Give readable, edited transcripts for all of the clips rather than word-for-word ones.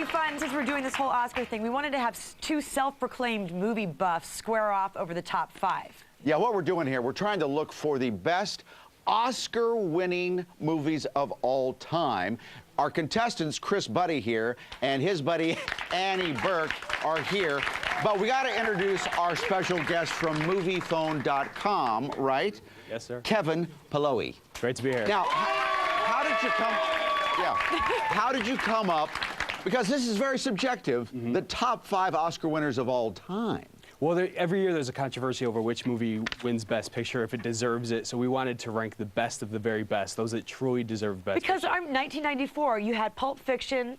be fun, since we're doing this whole Oscar thing, we wanted to have two self-proclaimed movie buffs square off over the top 5. Yeah, what we're doing here, we're trying to look for the best Oscar-winning movies of all time. Our contestants, Chris Buddy here, and his buddy, Annie Burke, are here. But we got to introduce our special guest from Moviefone.com, right? Yes, sir. Kevin Polowy. Great to be here. Now, how did you come... Yeah. How did you come up, because this is very subjective, the top 5 Oscar winners of all time? Well, every year there's a controversy over which movie wins Best Picture, if it deserves it. So we wanted to rank the best of the very best, those that truly deserve Best Picture. Because 1994, you had Pulp Fiction,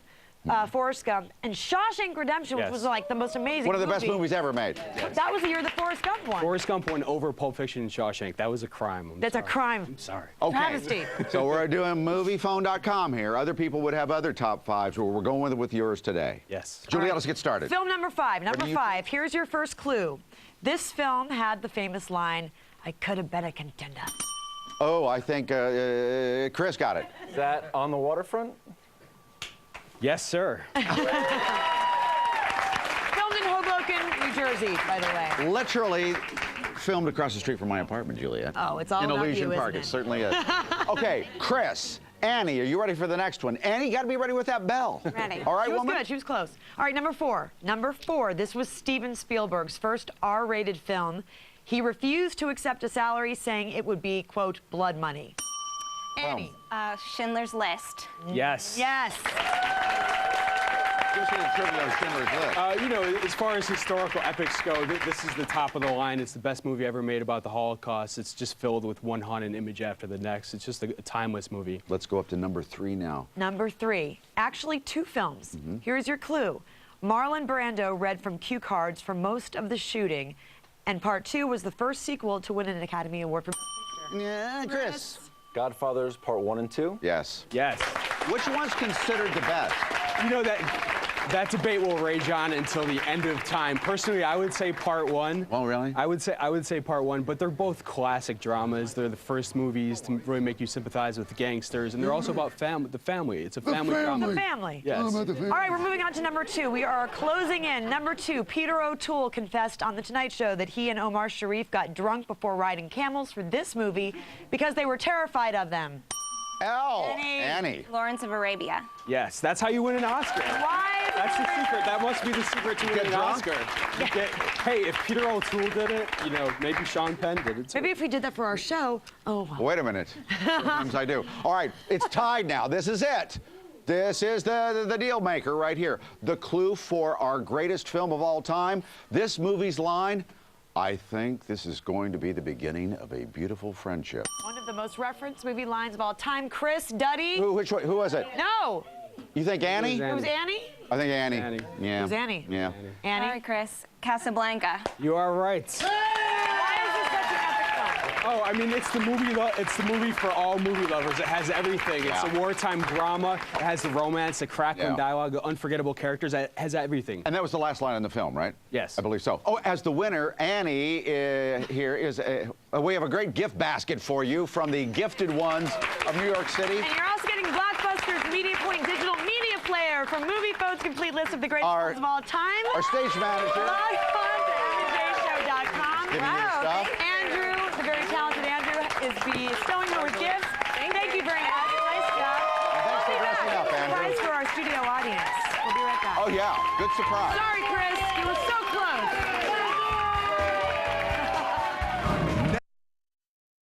Forrest Gump, and Shawshank Redemption, which was like the most amazing One of the best movies ever made. Yes. That was the year that Forrest Gump won. Forrest Gump won over Pulp Fiction and Shawshank. That was a crime. That's a crime. I'm sorry. Okay. Travesty. So we're doing Moviefone.com here. Other people would have other top 5s, but we're going with yours today. Yes. Juliet, let's get started. Film number 5. Number 5. Here's your first clue. This film had the famous line, "I could have been a contender." Oh, I think Chris got it. Is that On the Waterfront? Yes, sir. Filmed in Hoboken, New Jersey, by the way. Literally filmed across the street from my apartment, Juliet. Oh, it's all in about Elysian you, Park. isn't It it? certainly is. Okay, Chris, Annie, are you ready for the next one? Annie, you got to be ready with that bell. Ready. All right, She was woman? good. She was close. All right, number 4. Number 4. This was Steven Spielberg's first R-rated film. He refused to accept a salary, saying it would be, quote, blood money. Annie. Schindler's List. Yes. Yes. Just a little trivia on Schindler's List. You know, as far as historical epics go, this is the top of the line. It's the best movie ever made about the Holocaust. It's just filled with one haunted image after the next. It's just a timeless movie. Let's go up to number 3 now. Number 3. Actually, 2 films. Here's your clue. Marlon Brando read from cue cards for most of the shooting, and Part 2 was the first sequel to win an Academy Award for Best Picture. Yeah, Chris. Godfathers Part 1 and 2? Yes. Yes. Which one's considered the best? You know, that debate will rage on until the end of time. Personally, I would say Part 1. Oh, really? I would say Part 1, but they're both classic dramas. They're the first movies to really make you sympathize with the gangsters, and they're also about the family. It's a family drama. The family. Yes. All right, we're moving on to number 2. We are closing in. Number 2, Peter O'Toole confessed on The Tonight Show that he and Omar Sharif got drunk before riding camels for this movie because they were terrified of them. Annie. Lawrence of Arabia. Yes, that's how you win an Oscar. Why? That's the secret. That must be the secret to winning an drunk? Oscar. Hey, if Peter O'Toole did it, you know, maybe Sean Penn did it too. Maybe if we did that for our show. Oh. Wait a minute. Sometimes I do. All right, it's tied now. This is it. This is the deal maker right here. The clue for our greatest film of all time. This movie's line, "I think this is going to be the beginning of a beautiful friendship." One of the most referenced movie lines of all time. Chris, Duddy. Who was it? No. You think Annie? It was Annie? I think Annie. Annie. Yeah. It was Annie. Yeah. Annie. All right, Chris. Casablanca. You are right. Why is this such an epic film? Oh, I mean, it's the movie for all movie lovers. It has everything. It's a wartime drama. It has the romance, the crackling dialogue, the unforgettable characters. It has everything. And that was the last line in the film, right? Yes. I believe so. Oh, as the winner, Annie here is we have a great gift basket for you from the Gifted Ones of New York City. And you're also getting Blockbuster's MediaPoint Digital Media Player from Moviefone's complete list of the greatest films of all time. Our stage manager. Log on to MJShow.com. Giving you stuff. Andrew, the very talented Andrew, is bestowing her with gifts. Thank you very much. Nice job. Thanks for dressing up, Andrew. Surprise for our studio audience. We'll be right back. Oh, yeah. Good surprise. Sorry, Chris. You were so close.